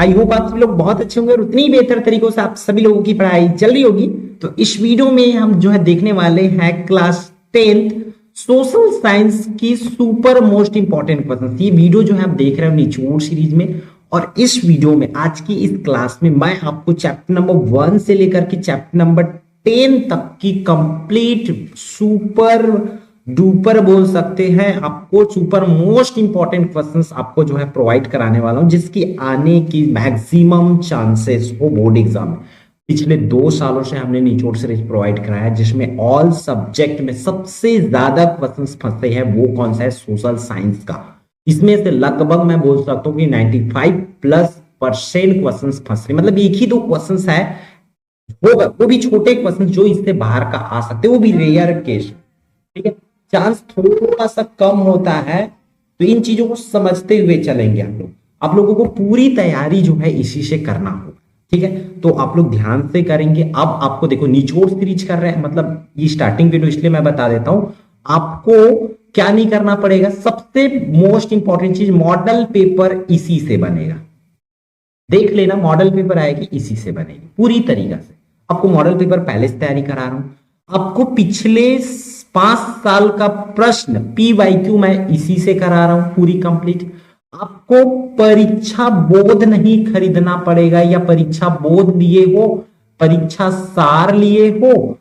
I hope आप सभी लोग बहुत अच्छे होंगे और उतनी बेहतर तरीकों से आप सभी लोगों की पढ़ाई चल रही होगी। तो इस वीडियो में हम जो है देखने वाले हैं क्लास 10th सोशल साइंस की सुपर मोस्ट इंपॉर्टेंट क्वेश्चन। ये वीडियो जो है आप देख रहे हो निचोड़ सीरीज में, और इस वीडियो में आज की इस क्लास में मैं आपको चैप्टर नंबर 1 से लेकर के चैप्टर नंबर 10 तक की कंप्लीट सुपर डुपर बोल सकते हैं, आपको सुपर मोस्ट इंपॉर्टेंट क्वेश्चंस आपको जो है प्रोवाइड कराने वाला हूं, जिसकी आने की मैक्सिमम चांसेस हो बोर्ड एग्जाम में। पिछले 2 सालों से हमने निचोड़ सीरीज प्रोवाइड कराया है, जिसमें ऑल सब्जेक्ट में सबसे ज्यादा क्वेश्चंस फंसते हैं। वो कौन सा है? सोशल साइंस का। इसमें से लगभग मैं बोल सकता हूँ कि 95% क्वेश्चंस फंस रहे, मतलब एक ही 2 क्वेश्चंस है होगा, वो भी छोटे क्वेश्चन जो इससे बाहर का आ सकते, वो भी रेयर केस। ठीक है, चांस थोड़ा सा कम होता है, तो इन चीजों को समझते हुए चलेंगे हम लोग। आप लोगों को पूरी तैयारी जो है इसी से करना होगा। ठीक है, तो आप लोग ध्यान से करेंगे। अब आपको देखो निचोड़ सीरीज कर रहे हैं, मतलब ये स्टार्टिंग वीडियो इसलिए मैं बता देता हूं, आपको क्या नहीं करना पड़ेगा। सबसे मोस्ट इंपॉर्टेंट चीज, मॉडल पेपर इसी से बनेगा। देख लेना, मॉडल पेपर आएगी इसी से बनेगी पूरी तरीका से। आपको मॉडल पेपर पहले से तैयारी करा रहा हूं। आपको पिछले 5 साल का प्रश्न PYQ मैं इसी से करा रहा हूं पूरी कंप्लीट। आपको परीक्षा बोध नहीं खरीदना पड़ेगा, या परीक्षा बोध लिए हो, परीक्षा सार लिए हो,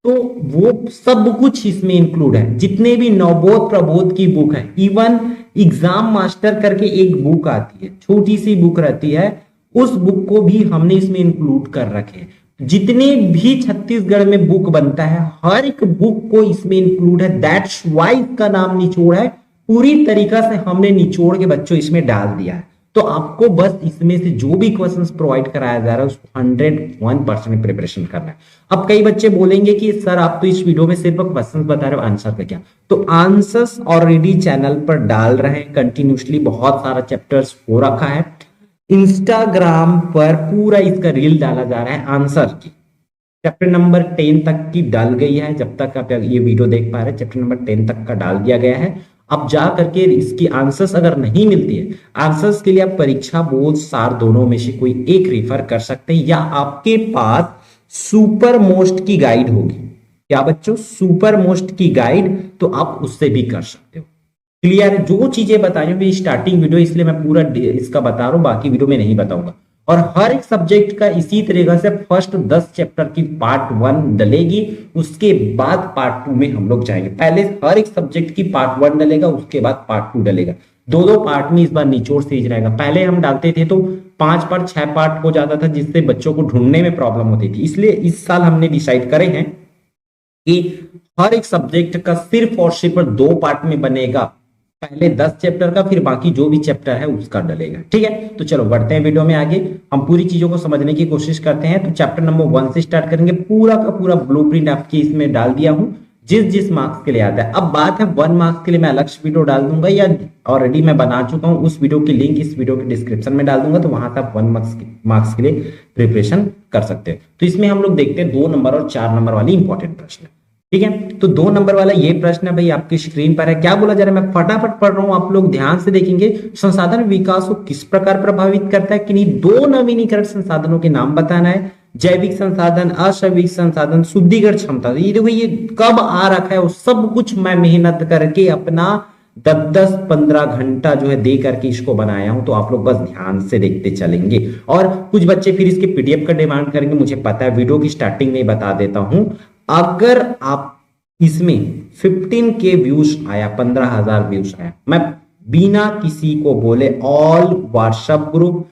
तो वो सब कुछ इसमें इंक्लूड है। जितने भी नवबोध प्रबोध की बुक है, इवन एग्जाम मास्टर करके एक बुक आती है, छोटी सी बुक रहती है, उस बुक को भी हमने इसमें इंक्लूड कर रखे हैं। जितने भी छत्तीसगढ़ में बुक बनता है, हर एक बुक को इसमें इंक्लूड है। दैट्स वाई इसका नाम निचोड़ है। पूरी तरीका से हमने निचोड़ के बच्चों इसमें डाल दिया है। तो आपको बस इसमें से जो भी क्वेश्चंस प्रोवाइड कराया जा रहा है उसको 101% प्रिपरेशन करना है। अब कई बच्चे बोलेंगे कि सर आप तो इस वीडियो में सिर्फ क्वेश्चंस बता रहे हो, आंसर का क्या? तो आंसर्स ऑलरेडी चैनल पर डाल रहे हैं कंटिन्यूसली, बहुत सारा चैप्टर्स हो रखा है। इंस्टाग्राम पर पूरा इसका रील डाला जा रहा है आंसर की। चैप्टर नंबर 10 तक की डाल गई है, जब तक आप ये वीडियो देख पा रहे हैं चैप्टर नंबर 10 तक का डाल दिया गया है। अब जा करके इसकी आंसर्स अगर नहीं मिलती है, आंसर्स के लिए आप परीक्षा बोध सार दोनों में से कोई एक रेफर कर सकते हैं, या आपके पास सुपर मोस्ट की गाइड होगी। क्या बच्चों? सुपर मोस्ट की गाइड, तो आप उससे भी कर सकते हो। क्लियर है? जो चीजें बताई हूँ स्टार्टिंग वीडियो, इसलिए मैं पूरा इसका बता रहा हूँ, बाकी वीडियो में नहीं बताऊंगा। और हर एक सब्जेक्ट का इसी तरीके से फर्स्ट 10 चैप्टर की पार्ट 1 डलेगी, उसके बाद पार्ट 2 में हम लोग जाएंगे। पहले हर एक सब्जेक्ट की पार्ट 1 डलेगा, उसके बाद पार्ट 2 डलेगा। 2-2 पार्ट में इस बार निचोड़ सीरीज रहेगा। पहले हम डालते थे तो 5 पार्ट 6 पार्ट हो जाता था, जिससे बच्चों को ढूंढने में प्रॉब्लम होती थी। इसलिए इस साल हमने डिसाइड करे हैं कि हर एक सब्जेक्ट का सिर्फ और सिर्फ 2 पार्ट में बनेगा। पहले 10 चैप्टर का, फिर बाकी जो भी चैप्टर है उसका डलेगा। ठीक है, तो चलो बढ़ते हैं वीडियो में आगे। हम पूरी चीजों को समझने की कोशिश करते हैं। तो चैप्टर नंबर 1 से स्टार्ट करेंगे। पूरा का पूरा ब्लूप्रिंट आपकी इसमें डाल दिया हूं, जिस मार्क्स के लिए आता है। अब बात है 1 मार्क्स के लिए मैं अलग से वीडियो डाल दूंगा, या ऑलरेडी मैं बना चुका हूं, उस वीडियो की लिंक इस वीडियो के डिस्क्रिप्शन में डाल दूंगा, तो वहां से आप 1 मार्क्स के लिए प्रिपरेशन कर सकते हैं। तो इसमें हम लोग देखते हैं 2 नंबर और 4 नंबर वाली इंपॉर्टेंट प्रश्न। ठीक है, तो 2 नंबर वाला ये प्रश्न है भाई, आपकी स्क्रीन पर है। क्या बोला जा रहा है, मैं फटाफट पढ़ रहा हूं, आप लोग ध्यान से देखेंगे। संसाधन विकास को किस प्रकार प्रभावित करता है कि नहीं? 2 नवीनीकरण संसाधनों के नाम बताना है। जैविक संसाधन, अजैविक संसाधन, शुद्धिकरण क्षमता। ये देखो ये कब आ रखा है, वो सब कुछ मैं मेहनत करके अपना 10-15 घंटा जो है दे करके इसको बनाया हूं। तो आप लोग बस ध्यान से देखते चलेंगे। और कुछ बच्चे फिर इसके PDF का डिमांड करेंगे, मुझे पता है, वीडियो की स्टार्टिंग में बता देता हूं। अगर आप इसमें 15K व्यूज आया, 15,000 व्यूज आया, मैं बिना किसी को बोले all WhatsApp group,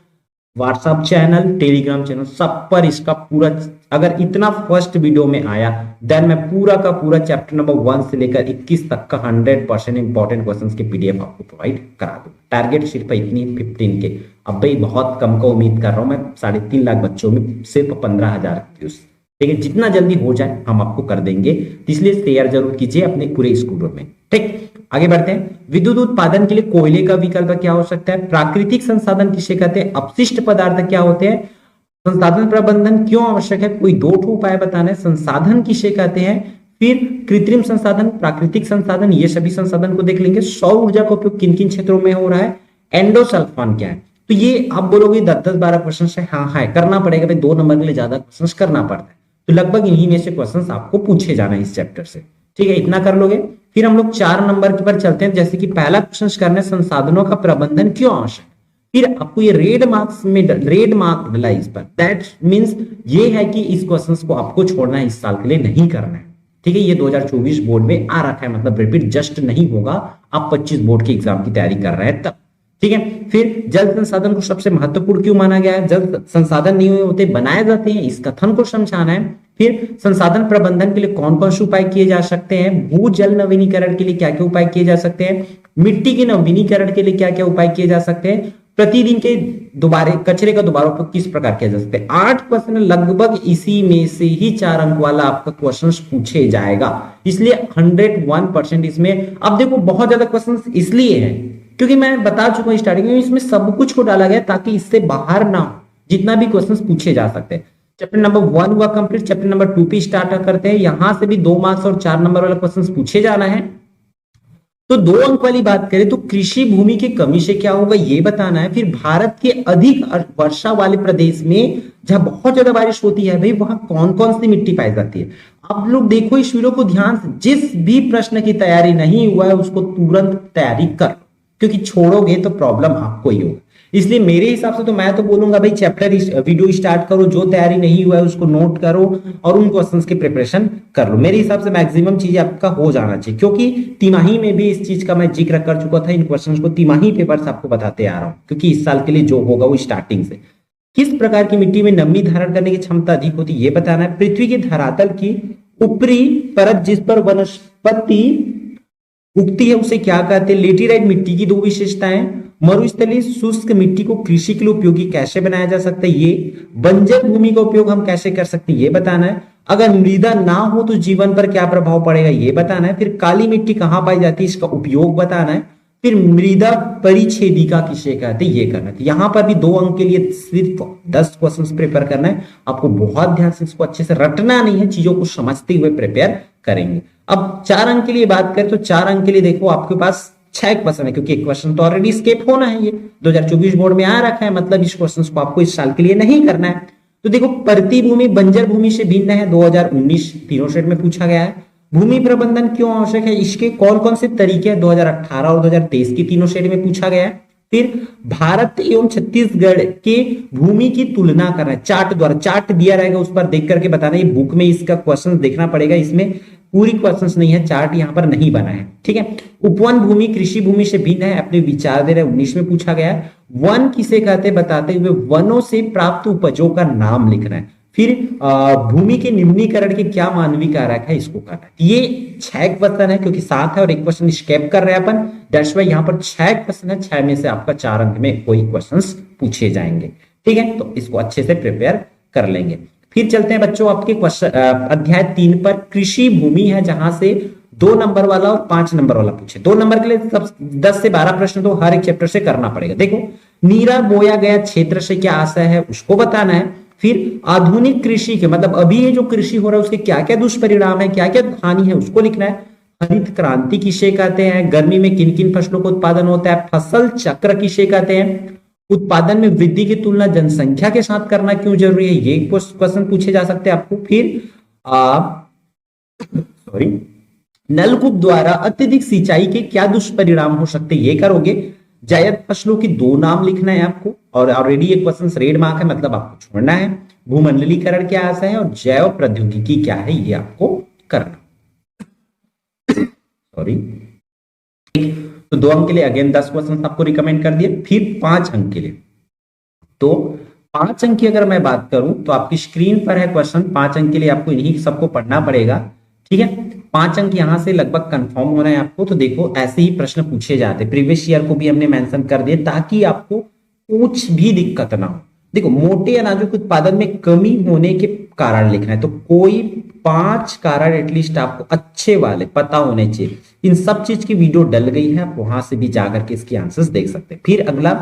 WhatsApp channel, Telegram channel, सब पर इसका पूरा, अगर इतना फर्स्ट वीडियो में आया, देन मैं पूरा का पूरा चैप्टर नंबर 1 से लेकर 21 तक का 100% इंपॉर्टेंट क्वेश्चंस के PDF आपको प्रोवाइड करा दूं। टारगेट सिर्फ इतनी 15K। अब भाई बहुत कम का उम्मीद कर रहा हूं मैं, 3.5 लाख बच्चों में सिर्फ 15,000 व्यूज। ठीक है, जितना जल्दी हो जाए हम आपको कर देंगे, इसलिए शेयर जरूर कीजिए अपने पूरे स्कूल में। ठीक, आगे बढ़ते हैं। विद्युत उत्पादन के लिए कोयले का विकल्प क्या हो सकता है? प्राकृतिक संसाधन किसे कहते हैं? अपशिष्ट पदार्थ क्या होते हैं? संसाधन प्रबंधन क्यों आवश्यक है? कोई 2 उपाय बताना है। संसाधन किसे कहते हैं? फिर कृत्रिम संसाधन, प्राकृतिक संसाधन, ये सभी संसाधन को देख लेंगे। सौर ऊर्जा का उपयोग किन किन क्षेत्रों में हो रहा है? एंडोसल्फान क्या है? तो ये आप बोलोगे 10-10-12 क्वेश्चन है, हाँ है करना पड़ेगा भाई, 2 नंबर के लिए ज्यादा क्वेश्चन करना पड़ता है, तो लगभग इन्हीं में से क्वेश्चन आपको पूछे जाना है इस चैप्टर से। ठीक है, इतना कर लोगे। फिर हम लोग 4 नंबर के पर चलते हैं, जैसे कि पहला क्वेश्चन करने संसाधनों का प्रबंधन क्यों आवश्यक। फिर आपको ये रेड मार्क मिला इस पर, दैट मींस ये है कि इस क्वेश्चन को आपको छोड़ना है, इस साल के लिए नहीं करना है। ठीक है, ये 2024 बोर्ड में आ रखा है, मतलब रिपीट जस्ट नहीं होगा, आप 25 बोर्ड के एग्जाम की तैयारी कर रहे हैं तब। ठीक है, फिर जल संसाधन को सबसे महत्वपूर्ण क्यों माना गया है, जल संसाधन नहीं होते बनाए जाते हैं, इस कथन को समझाना है। फिर संसाधन प्रबंधन के लिए कौन कौन से उपाय किए जा सकते हैं, भू जल नवीनीकरण के लिए क्या क्या उपाय किए जा सकते हैं, मिट्टी के नवीनीकरण के लिए क्या क्या उपाय किए जा सकते हैं, प्रतिदिन के दोबारे कचरे का दोबारा उपयोग किस प्रकार किया जा सकता है। 8 क्वेश्चन लगभग इसी में से ही 4 अंक वाला आपका क्वेश्चन पूछे जाएगा, इसलिए 101% इसमें। अब देखो बहुत ज्यादा क्वेश्चन इसलिए है क्योंकि मैं बता चुका हूं स्टार्टिंग में, इसमें सब कुछ को डाला गया ताकि इससे बाहर ना हो, जितना भी क्वेश्चन पूछे जा सकते हैं। चैप्टर नंबर 1 हुआ कंप्लीट, चैप्टर नंबर 2 पे स्टार्ट करते हैं। यहां से भी 2 मार्क्स और 4 नंबर वाला क्वेश्चन पूछे जाना है। तो 2 अंक वाली बात करें तो कृषि भूमि की कमी से क्या होगा ये बताना है। फिर भारत के अधिक वर्षा वाले प्रदेश में जहां बहुत ज्यादा बारिश होती है भाई, वहां कौन कौन सी मिट्टी पाई जाती है। आप लोग देखो इस वीडियो को ध्यान से, जिस भी प्रश्न की तैयारी नहीं हुआ है उसको तुरंत तैयारी कर, क्योंकि छोड़ोगे तो प्रॉब्लम आपको ही होगा। इसलिए मेरे हिसाब से तो मैं तो बोलूंगा भाई चैप्टर वीडियो स्टार्ट करो, जो तैयारी नहीं हुआ है उसको नोट करो और उन क्वेश्चंस की प्रिपरेशन कर लो। मेरे हिसाब से मैक्सिमम चीजें आपका हो जाना चाहिए, क्योंकि तिमाही में भी इस चीज का मैं जिक्र कर चुका था, इन क्वेश्चंस को तिमाही पेपर्स आपको बताते आ रहा हूं, क्योंकि इस साल के लिए जो होगा वो स्टार्टिंग से। किस प्रकार की मिट्टी में नमी धारण करने की क्षमता अधिक होती है ये बताना है। पृथ्वी के धरातल की ऊपरी परत जिस पर वनस्पति उगती है उसे क्या कहते हैं। लेटेराइट मिट्टी की 2 विशेषताएं, मरुस्थलीय शुष्क मिट्टी को कृषि के लिए उपयोगी कैसे बनाया जा सकता है, ये बंजर भूमि का उपयोग हम कैसे कर सकते हैं ये बताना है। अगर मृदा ना हो तो जीवन पर क्या प्रभाव पड़ेगा ये बताना है। फिर काली मिट्टी कहां पाई जाती है इसका उपयोग बताना है। फिर मृदा परिच्छेदिका किसे कहते हैं ये करना है। यहां पर भी 2 अंक के लिए सिर्फ 10 क्वेश्चंस प्रिपेयर करना है, आपको बहुत ध्यान से इसको अच्छे से रटना नहीं है, चीजों को समझते हुए प्रिपेयर करेंगे। अब 4 अंक के लिए बात करें तो 4 अंक के लिए देखो आपके पास 6 क्वेश्चन है, क्योंकि एक क्वेश्चन तो ऑलरेडी स्केप होना है, ये 2024 बोर्ड में आ रखा है, मतलब इस क्वेश्चन को आपको इस साल के लिए नहीं करना है। तो देखो परती भूमि बंजर भूमि से भिन्न है, 2019 तीनों सेट में पूछा गया है। भूमि प्रबंधन क्यों आवश्यक है, इसके कौन कौन से तरीके हैं, 2018 और 2023 की तीनों सेट में पूछा गया है। फिर भारत एवं छत्तीसगढ़ के भूमि की तुलना करना है, चार्ट द्वारा, चार्ट दिया रहेगा उस पर देख करके बताना। ये बुक में इसका क्वेश्चन देखना पड़ेगा, इसमें पूरी क्वेश्चंस नहीं है, चार्ट यहाँ पर नहीं बना है। ठीक है, उपवन भूमि कृषि भूमि से भिन्न है, अपने विचार दे रहे 19 में पूछा गया है। वन किसे कहते बताते हुए वनों से प्राप्त उपजों का नाम लिखना है। फिर भूमि के निम्नीकरण के क्या मानवीय कारक है इसको करना है। ये 6 क्वेश्चन है, क्योंकि 7 है और एक क्वेश्चन स्केप कर रहे हैं अपन, दैट्स व्हाई यहाँ पर 6 क्वेश्चन है, 6 में से आपका 4 अंक में कोई क्वेश्चन पूछे जाएंगे। ठीक है, तो इसको अच्छे से प्रिपेयर कर लेंगे। फिर चलते हैं बच्चों आपके क्वेश्चन अध्याय 3 पर, कृषि भूमि है, जहां से 2 नंबर वाला और 5 नंबर वाला पूछे। 2 नंबर के लिए सब 10 से 12 प्रश्न तो हर एक चैप्टर से करना पड़ेगा। देखो, नीरा बोया गया क्षेत्र से क्या आशय है उसको बताना है। फिर आधुनिक कृषि के मतलब अभी ये जो कृषि हो रहा है उसके क्या क्या दुष्परिणाम है, क्या क्या हानि है उसको लिखना है। हरित क्रांति किसे कहते हैं, गर्मी में किन किन फसलों का उत्पादन होता है, फसल चक्र किसे कहते हैं, उत्पादन में वृद्धि की तुलना जनसंख्या के साथ करना क्यों जरूरी है, ये क्वेश्चन पूछे जा सकते हैं आपको। फिर नलकूप द्वारा अत्यधिक सिंचाई के क्या दुष्परिणाम हो सकते हैं ये करोगे। जायद फसलों के 2 नाम लिखना है आपको, और ऑलरेडी ये क्वेश्चन रेड मार्क है, मतलब आपको छोड़ना है। भूमंडलीकरण क्या आशय है और जैव प्रौद्योगिकी क्या है ये आपको करना। सॉरी, तो 2 अंक के लिए अगेन 10 क्वेश्चन आपको रिकमेंड कर दिए। फिर 5 अंक के लिए, तो 5 अंक की अगर मैं बात करूं तो आपकी स्क्रीन पर है क्वेश्चन। 5 अंक के लिए आपको इन्हीं सबको पढ़ना पड़ेगा। ठीक है, 5 अंक यहां से लगभग कंफर्म हो रहे हैं आपको। तो देखो ऐसे ही प्रश्न पूछे जाते, प्रीवियस ईयर को भी हमने मेंशन कर दिया ताकि आपको कुछ भी दिक्कत ना हो। देखो, मोटे अनाजों के उत्पादन में कमी होने के कारण लिखना है, तो कोई 5 कारण एटलीस्ट आपको अच्छे वाले पता होने चाहिए। इन सब चीज की वीडियो डल गई है, आप वहां से भी जाकर के इसके आंसर्स देख सकते हैं। फिर अगला,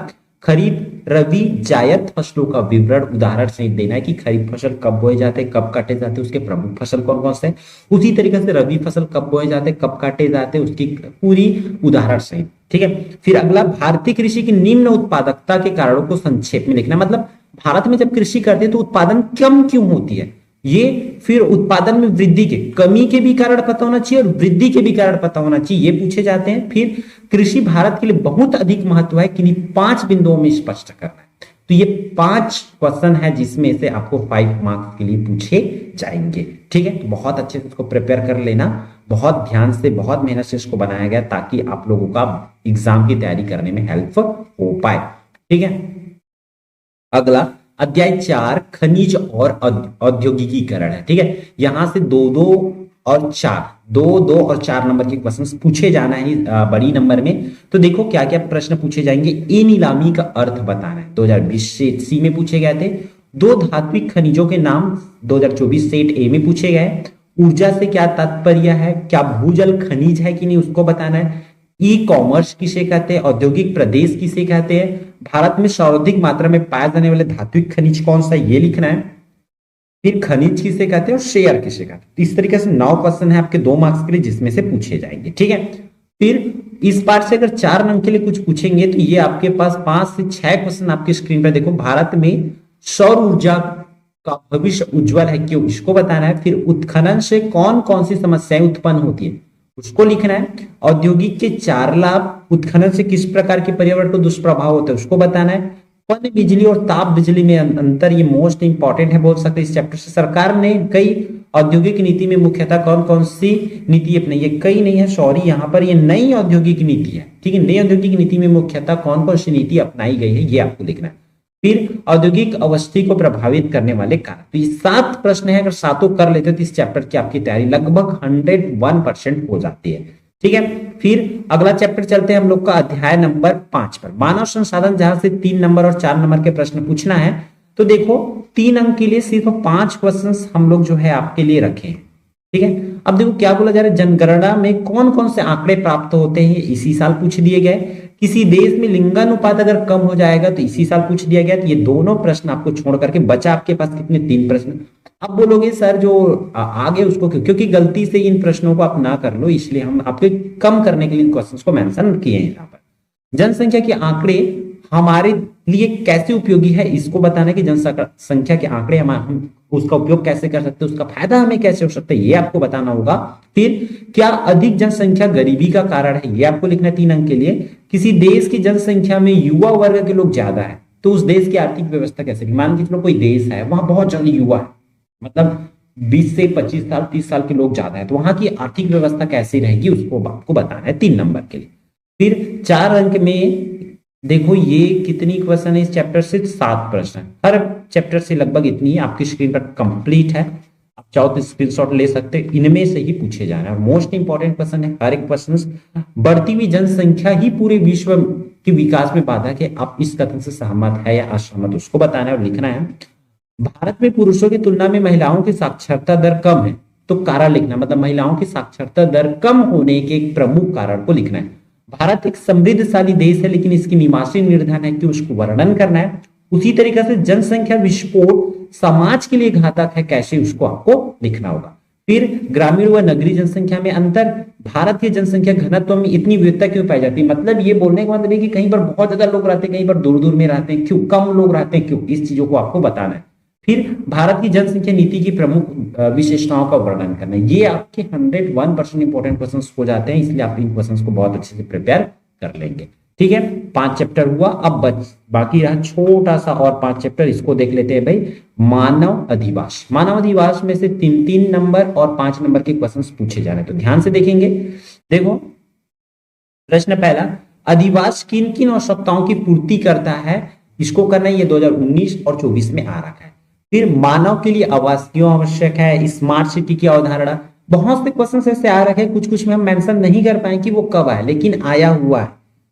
खरीफ रबी जायद फसलों का विवरण उदाहरण सहित देना है कि खरीफ फसल कब बोए जाते हैं, कब काटे जाते हैं, उसके प्रमुख फसल कौन कौन से हैं। उसी तरीके से रबी फसल कब बोए जाते हैं, कब काटे जाते हैं, उसकी पूरी उदाहरण सहित ठीक है। फिर अगला, भारतीय कृषि की निम्न उत्पादकता के कारणों को संक्षेप में लिखना, मतलब भारत में जब कृषि करते हैं तो उत्पादन कम क्यों होती है, ये फिर उत्पादन में वृद्धि के, कमी के भी कारण पता होना चाहिए और वृद्धि के भी कारण पता होना चाहिए, ये पूछे जाते हैं। फिर कृषि भारत के लिए बहुत अधिक महत्व है, किन्हीं 5 बिंदुओं में स्पष्ट करना है। तो ये 5 क्वेश्चन है जिसमें से आपको 5 मार्क्स के लिए पूछे जाएंगे, ठीक है। तो बहुत अच्छे से इसको प्रिपेयर कर लेना, बहुत ध्यान से, बहुत मेहनत से इसको बनाया गया ताकि आप लोगों का एग्जाम की तैयारी करने में हेल्प हो पाए, ठीक है। अगला अध्याय 4 खनिज और औद्योगिकीकरण है, ठीक है। यहां से 2 और 4 नंबर के क्वेश्चंस पूछे जाना है बड़ी नंबर में। तो देखो क्या क्या प्रश्न पूछे जाएंगे। ई नीलामी का अर्थ बताना है, 2020 से सी में पूछे गए थे। 2 धात्विक खनिजों के नाम 2024 सेट ए में पूछे गए। ऊर्जा से क्या तात्पर्य है, क्या भूजल खनिज है कि नहीं उसको बताना है। ई कॉमर्स किसे कहते हैं, औद्योगिक प्रदेश किसे कहते हैं, भारत में सर्वाधिक मात्रा में पाए जाने वाले धात्विक खनिज कौन सा, ये लिखना है। फिर खनिज किसे कहते हैं और शेयर किसे कहते हैं। तो इस तरीके से 9 क्वेश्चन है आपके 2 मार्क्स के लिए जिसमें से पूछे जाएंगे, ठीक है। फिर इस पार्ट से अगर 4 अंक के लिए कुछ पूछेंगे तो ये आपके पास 5 से 6 क्वेश्चन आपकी स्क्रीन पर देखो। भारत में सौर ऊर्जा का भविष्य उज्जवल है क्यों, इसको बताना है। फिर उत्खनन से कौन कौन सी समस्याएं उत्पन्न होती है उसको लिखना है। औद्योगिक के 4 लाभ, उत्खनन से किस प्रकार के पर्यावरण को दुष्प्रभाव होते हैं उसको बताना है। पन बिजली और ताप बिजली में अंतर, ये मोस्ट इंपॉर्टेंट है, बोल सकते हैं इस चैप्टर से। सरकार ने कई औद्योगिक नीति में मुख्यतः कौन कौन सी नीति अपनाई है, कई नहीं है, सॉरी, यहाँ पर ये नई औद्योगिक नीति है, ठीक है। नई औद्योगिक नीति में मुख्यतः कौन कौन सी नीति अपनाई गई है ये आपको लिखना है। फिर औद्योगिक अवस्थी को प्रभावित करने वाले कारण। तो ये 7 प्रश्न है, अगर सातों कर लेते हो तो इस चैप्टर की आपकी तैयारी लगभग 101% हो जाती है, ठीक है। फिर अगला चैप्टर चलते हैं हम लोग का अध्याय नंबर 5 पर, मानव संसाधन, जहां से 3 नंबर और 4 नंबर के प्रश्न पूछना है। तो देखो 3 अंक के लिए सिर्फ 5 क्वेश्चंस हम लोग जो है आपके लिए रखे हैं, ठीक है। अब देखो क्या बोला जा रहा है, जनगणना में कौन कौन से आंकड़े प्राप्त होते हैं इसी साल पूछ दिए गए। किसी देश में लिंगानुपात अगर कम हो जाएगा तो इसी साल पूछ दिया गया। तो ये दोनों प्रश्न आपको छोड़ करके बचा आपके पास कितने, 3 प्रश्न। अब बोलोगे सर जो आगे उसको क्योंकि गलती से इन प्रश्नों को आप ना कर लो, इसलिए हम आपके कम करने के लिए इन क्वेश्चंस को मेंशन किए हैं यहाँ पर। जनसंख्या के आंकड़े हमारे लिए कैसे उपयोगी है इसको बताना है कि जनसंख्या के आंकड़े हम उसका उपयोग कैसे कर सकते हैं, उसका फायदा हमें कैसे हो सकता है ये आपको बताना होगा। फिर क्या अधिक जनसंख्या गरीबी का कारण है, ये आपको लिखना है 3 अंक के लिए। किसी देश की जनसंख्या में युवा वर्ग के लोग ज्यादा है तो उस देश की आर्थिक व्यवस्था कैसे, मान के चलो कोई देश है वहां बहुत ज्यादा युवा है, मतलब 20 से 25 साल 30 साल के लोग ज्यादा है, तो वहां की आर्थिक व्यवस्था कैसी रहेगी उसको आपको बताना है 3 नंबर के लिए। फिर 4 अंक में देखो ये कितनी क्वेश्चन है इस चैप्टर से, 7 प्रश्न, हर चैप्टर से लगभग इतनी ही आपकी स्क्रीन पर कंप्लीट है। आप चाहो तो स्क्रीनशॉट ले सकते हैं, इनमें से ही पूछे जाना है। मोस्ट इंपॉर्टेंट क्वेश्चन है हर एक क्वेश्चन। बढ़ती हुई जनसंख्या ही पूरे विश्व के विकास में बाधा है, आप इस कथन से सहमत है या असहमत उसको बताना है और लिखना है। भारत में पुरुषों की तुलना में महिलाओं की साक्षरता दर कम है, तो कारण लिखना, मतलब महिलाओं की साक्षरता दर कम होने के एक प्रमुख कारण को लिखना है। भारत एक समृद्धशाली देश है लेकिन इसकी निवासी निर्धन है कि उसको वर्णन करना है। उसी तरीके से जनसंख्या विस्फोट समाज के लिए घातक है, कैसे उसको आपको लिखना होगा। फिर ग्रामीण व नगरीय जनसंख्या में अंतर, भारत की जनसंख्या घनत्व में इतनी विविधता क्यों पाई जाती है, मतलब ये बोलने का मतलब है कि कहीं पर बहुत ज्यादा लोग रहते हैं, कहीं पर दूर दूर में रहते हैं, क्यों कम लोग रहते हैं, क्यों, इस चीजों को आपको बताना है। फिर भारत की जनसंख्या नीति की प्रमुख विशेषताओं का वर्णन करना है। ये आपके 101% इंपॉर्टेंट क्वेश्चंस हो जाते हैं, इसलिए आप इन क्वेश्चंस को बहुत अच्छे से प्रिपेयर कर लेंगे, ठीक है। 5 चैप्टर हुआ, अब बाकी रहा छोटा सा और 5 चैप्टर, इसको देख लेते हैं भाई। मानव अधिवास, मानव अधिवास में से 3 नंबर और 5 नंबर के क्वेश्चंस पूछे जा रहे हैं, तो ध्यान से देखेंगे। देखो प्रश्न पहला, अधिवास किन किन आवश्यकताओं की पूर्ति करता है, इसको करना है, ये 2019 और 24 में आ रखा है। फिर मानव के लिए आवास क्यों आवश्यक है, स्मार्ट सिटी की अवधारणा, बहुत से क्वेश्चन ऐसे आ रखे हैं, कुछ कुछ में हम मेंशन नहीं कर पाए कि वो कब आए, लेकिन आया हुआ है,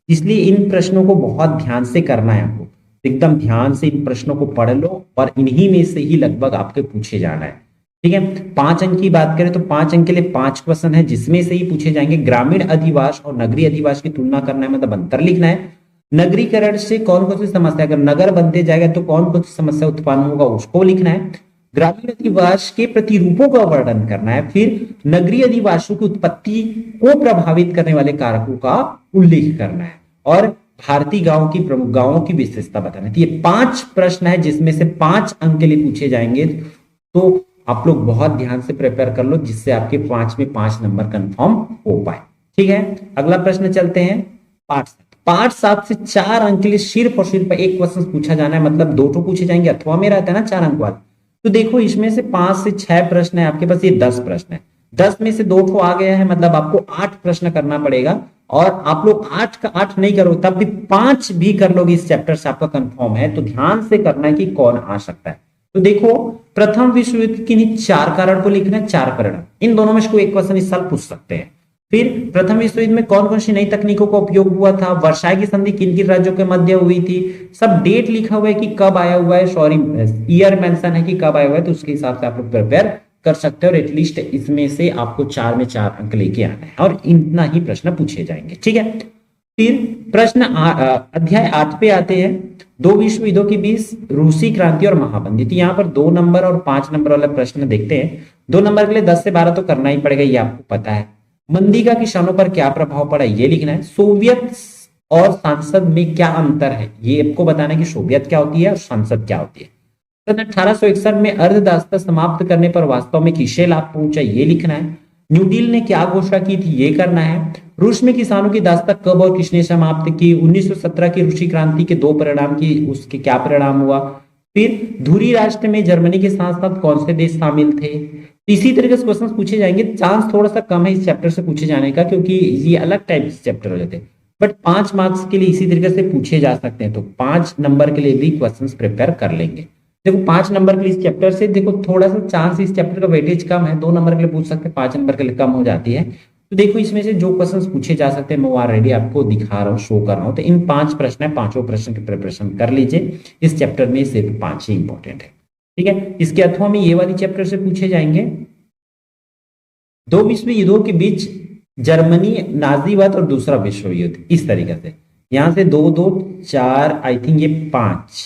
इसलिए इन प्रश्नों को बहुत ध्यान से करना है आपको। एकदम ध्यान से इन प्रश्नों को पढ़ लो और इन्हीं में से ही लगभग आपके पूछे जाना है, ठीक है। 5 अंक की बात करें तो 5 अंक के लिए 5 क्वेश्चन है जिसमें से ही पूछे जाएंगे। ग्रामीण अधिवास और नगरीय अधिवास की तुलना करना है, मतलब अंतर लिखना है। नगरीकरण से कौन कौन सी समस्या, अगर नगर बनते जाएगा तो कौन कौन सी समस्या उत्पन्न होगा उसको लिखना है। ग्रामीण अधिवास के प्रतिरूपों का वर्णन करना है, फिर नगरीय अधिवासियों की उत्पत्ति को प्रभावित करने वाले कारकों का उल्लेख करना है, और भारतीय गांवों की प्रमुख गांवों की विशेषता बताना है। तो ये 5 प्रश्न है जिसमें से 5 अंक के लिए पूछे जाएंगे। तो आप लोग बहुत ध्यान से प्रिपेयर कर लो जिससे आपके 5 में 5 नंबर कंफर्म हो पाए। ठीक है, अगला प्रश्न चलते हैं पाठ 7। पाठ 7 से 4 अंक के लिए सिर्फ और सिर्फ एक क्वेश्चन पूछा जाना है, मतलब 2 तो पूछे जाएंगे, अथवा में रहता है ना 4 अंक वाला। तो देखो इसमें से 5 से 6 प्रश्न है आपके पास, ये 10 प्रश्न है, 10 में से 2 तो आ गया है, मतलब आपको 8 प्रश्न करना पड़ेगा। और आप लोग 8 का 8 नहीं करो तब भी 5 भी कर लोगे इस चैप्टर से, आपका कंफर्म है। तो ध्यान से करना है कि कौन आ सकता है। तो देखो प्रथम विश्व युद्ध की 4 कारण को लिखना है, 4 परिणाम, इन दोनों में से कोई एक क्वेश्चन इस साल पूछ सकते हैं। फिर प्रथम विश्व युद्ध में कौन कौन सी नई तकनीकों का उपयोग हुआ था, वर्साई की संधि किन किन राज्यों के मध्य हुई थी, सब डेट लिखा हुआ है कि कब आया हुआ है, सॉरी ईयर मेंशन है कि कब आया हुआ है, तो उसके हिसाब से आप लोग प्रिपेयर कर सकते हो। और एटलीस्ट इसमें से आपको 4 में 4 अंक लेके आना है और इतना ही प्रश्न पूछे जाएंगे। ठीक है, फिर प्रश्न अध्याय 8 पे आते हैं, 2 विश्व युद्धों के बीच रूसी क्रांति और महाबंदी। तो यहाँ पर 2 नंबर और 5 नंबर वाला प्रश्न देखते हैं। 2 नंबर के लिए 10 से 12 तो करना ही पड़ेगा, ये आपको पता है। मंदी का किसानों पर क्या प्रभाव पड़ा ये लिखना है। सोवियत और सांसद में क्या अंतर है ये आपको बताना है कि सोवियत क्या होती है और सांसद क्या होती है। सन 1861 में अर्धदासता समाप्त करने पर वास्तव में किसे लाभ पहुंचा ये लिखना है। न्यू डील ने क्या घोषणा की थी ये करना है। रूस में किसानों की दास्ता कब और किसने समाप्त की। 1917 की रूसी क्रांति के 2 परिणाम की उसके क्या परिणाम हुआ। फिर धुरी राष्ट्र में जर्मनी के साथ साथ कौन से देश शामिल थे। इसी तरीके से क्वेश्चन पूछे जाएंगे। चांस थोड़ा सा कम है इस चैप्टर से पूछे जाने का क्योंकि ये अलग टाइप के चैप्टर हो जाते हैं, बट 5 मार्क्स के लिए इसी तरीके से पूछे जा सकते हैं। तो 5 नंबर के लिए भी क्वेश्चन प्रिपेयर कर लेंगे। देखो 5 नंबर के लिए इस चैप्टर से देखो थोड़ा सा चांस इस चैप्टर का वेटेज कम है, 2 नंबर के लिए पूछ सकते हैं, 5 नंबर के लिए कम हो जाती है। तो देखो इसमें से जो क्वेश्चंस पूछे जा सकते हैं मैं ऑलरेडी आपको दिखा रहा हूँ, शो कर रहा हूँ। तो इन 5 प्रश्न है, 5 प्रश्न की प्रिपरेशन कर लीजिए। इस चैप्टर में सिर्फ 5 ही इंपॉर्टेंट है। ठीक है, इसके अथवा में ये वाली चैप्टर से पूछे जाएंगे 2 विश्व युद्धों के बीच जर्मनी नाजीवाद और दूसरा विश्व युद्ध, इस तरीके से यहां से 2 2 4 आई थिंक ये 5।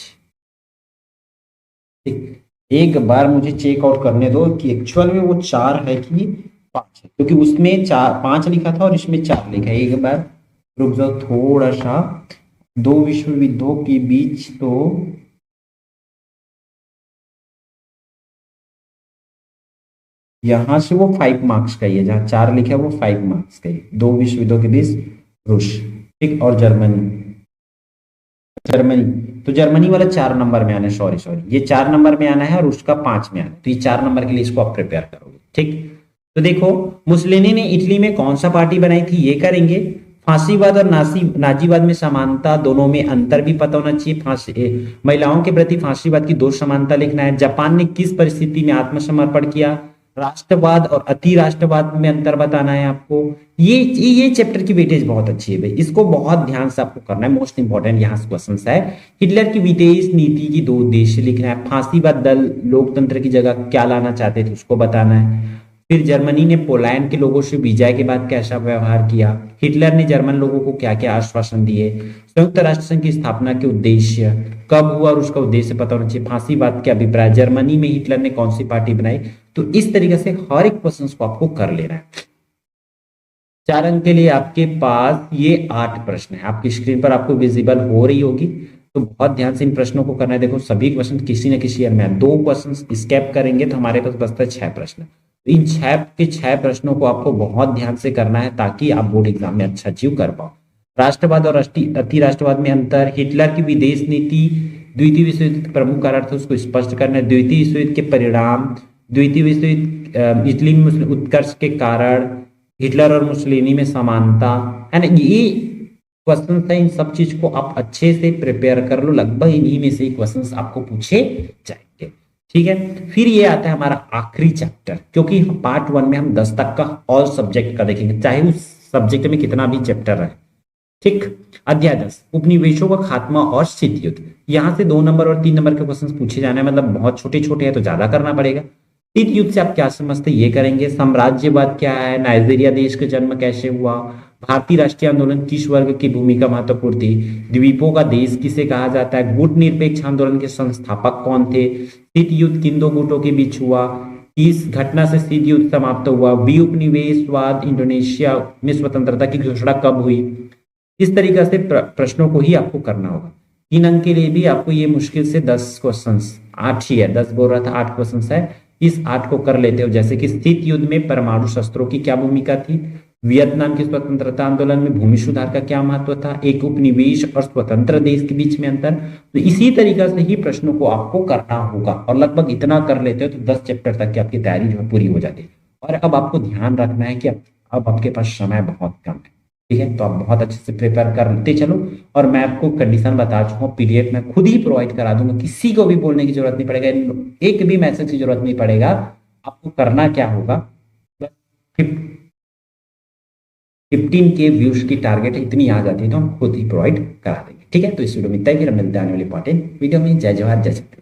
एक बार मुझे चेक आउट करने दो कि एक्चुअल में वो 4 है कि 5 है, क्योंकि उसमें 5 लिखा था और इसमें 4 लिखा है। एक बार रुक जाओ थोड़ा सा। 2 विश्व युद्धों के बीच तो यहां से वो 5 मार्क्स का ही है, जहां 4 लिखा है वो 5 मार्क्स का ही। 2 विश्व युद्धों के बीच रूस, ठीक, और जर्मनी। जर्मनी तो जर्मनी वाला 4 नंबर में आना है, सॉरी ये 4 नंबर में आना है और उसका 5 में आना है। तो ये 4 नंबर के लिए इसको आप प्रिपेयर करोगे। ठीक, तो देखो मुसलिनी ने इटली में कौन सा पार्टी बनाई थी ये करेंगे। फांसीवाद और नाजीवाद में समानता, दोनों में अंतर भी पता होना चाहिए। महिलाओं के प्रति फांसीवाद की 2 समानता लिखना है। जापान ने किस परिस्थिति में आत्मसमर्पण किया। राष्ट्रवाद और अति राष्ट्रवाद में अंतर बताना है आपको। ये चैप्टर की वेटेज बहुत अच्छी है भाई, इसको बहुत ध्यान से आपको करना है। मोस्ट इंपॉर्टेंट यहाँ से क्वेश्चन है। हिटलर की विदेश नीति की 2 उद्देश्य लिखना है। फांसीवाद दल लोकतंत्र की जगह क्या लाना चाहते थे उसको बताना है। फिर जर्मनी ने पोलैंड के लोगों से विजय के बाद कैसा व्यवहार किया। हिटलर ने जर्मन लोगों को क्या क्या आश्वासन दिए। संयुक्त राष्ट्र संघ की स्थापना के उद्देश्य कब हुआ और उसका उद्देश्य पता होना चाहिए। फांसीवाद के अभिप्राय, जर्मनी में हिटलर ने कौन सी पार्टी बनाई। तो इस तरीके से हर एक क्वेश्चन को आपको कर लेना है। 4 अंक के लिए आपके पास ये 8 प्रश्न है, आपकी स्क्रीन पर आपको विजिबल हो रही होगी। तो बहुत ध्यान से इन प्रश्नों को करना है। देखो सभी क्वेश्चन किसी न किसी ईयर में 2 क्वेश्चन स्केप करेंगे तो हमारे पास बचता है 6 प्रश्न। इन 6 प्रश्नों को आपको बहुत ध्यान से करना है ताकि आप बोर्ड एग्जाम में अच्छा अचीव कर पाओ। राष्ट्रवाद और अति राष्ट्रवाद में अंतर, हिटलर की विदेश नीति, द्वितीय विश्व युद्ध के प्रमुख कारण थे उसको स्पष्ट करना है। द्वितीय विश्व युद्ध के परिणाम, द्वितीय विश्व युद्ध इटली में उत्कर्ष के कारण, हिटलर और मुसलिनी में समानता है ना। ये क्वेश्चन है, इन सब चीज को आप अच्छे से प्रिपेयर कर लो। लगभग इन्हीं में से क्वेश्चन आपको पूछे जाएंगे। ठीक है, फिर ये आता है हमारा आखिरी चैप्टर, क्योंकि पार्ट 1 में हम 10 तक का ऑल सब्जेक्ट का देखेंगे, चाहे उस सब्जेक्ट में कितना भी चैप्टर रहे। ठीक, अध्याय 10 उपनिवेशों का खात्मा और शीत युद्ध। यहां से 2 नंबर और 3 नंबर के क्वेश्चन पूछे जाने, मतलब बहुत छोटे छोटे हैं तो ज्यादा करना पड़ेगा। शीत युद्ध से आप क्या समझते ये करेंगे। साम्राज्यवाद क्या है, नाइजीरिया देश का जन्म कैसे हुआ, भारतीय राष्ट्रीय आंदोलन किस वर्ग की भूमिका महत्वपूर्ण थी, द्वीपों का देश किसे कहा जाता है, गुट निरपेक्ष आंदोलन के संस्थापक कौन थे, शीत युद्ध किन दो गुटों के बीच हुआ, किस घटना से शीत युद्ध समाप्त हुआ, विउपनिवेशवाद इंडोनेशिया में स्वतंत्रता की घोषणा कब हुई। इस तरीके से प्रश्नों को ही आपको करना होगा। 3 अंक के लिए भी आपको ये मुश्किल से 10 क्वेश्चन, 8 ही है, 10 बोल रहा था, 8 क्वेश्चन है, इस 8 को कर लेते हो। जैसे कि शीत युद्ध में परमाणु शस्त्रों की क्या भूमिका थी, वियतनाम के स्वतंत्रता आंदोलन में भूमि सुधार का क्या महत्व था, एक उपनिवेश और स्वतंत्र देश के बीच में अंतर। तो इसी तरीके से ही प्रश्नों को आपको करना होगा और लगभग इतना कर लेते हो तो 10 चैप्टर तक की आपकी तैयारी जो है पूरी हो जाती है। और अब आपको ध्यान रखना है कि अब आपके पास समय बहुत कम है, ठीक है, तो आप बहुत अच्छे से प्रिपेयर करते चलो। और मैं आपको कंडीशन बता चुका हूँ, पीडीएफ मैं खुद ही प्रोवाइड करा दूंगा, किसी को भी बोलने की जरूरत नहीं पड़ेगा, एक भी मैसेज की जरूरत नहीं पड़ेगा। आपको करना क्या होगा, 15 के व्यूज की टारगेट इतनी आ जाती है तो हम खुद ही प्रोवाइड करा देंगे, ठीक है। तो इस वीडियो में इतना ही, फिर मिलते हैं आने वाले इंपॉर्टेंट वीडियो में। जय जवाहर जय छत्रपति।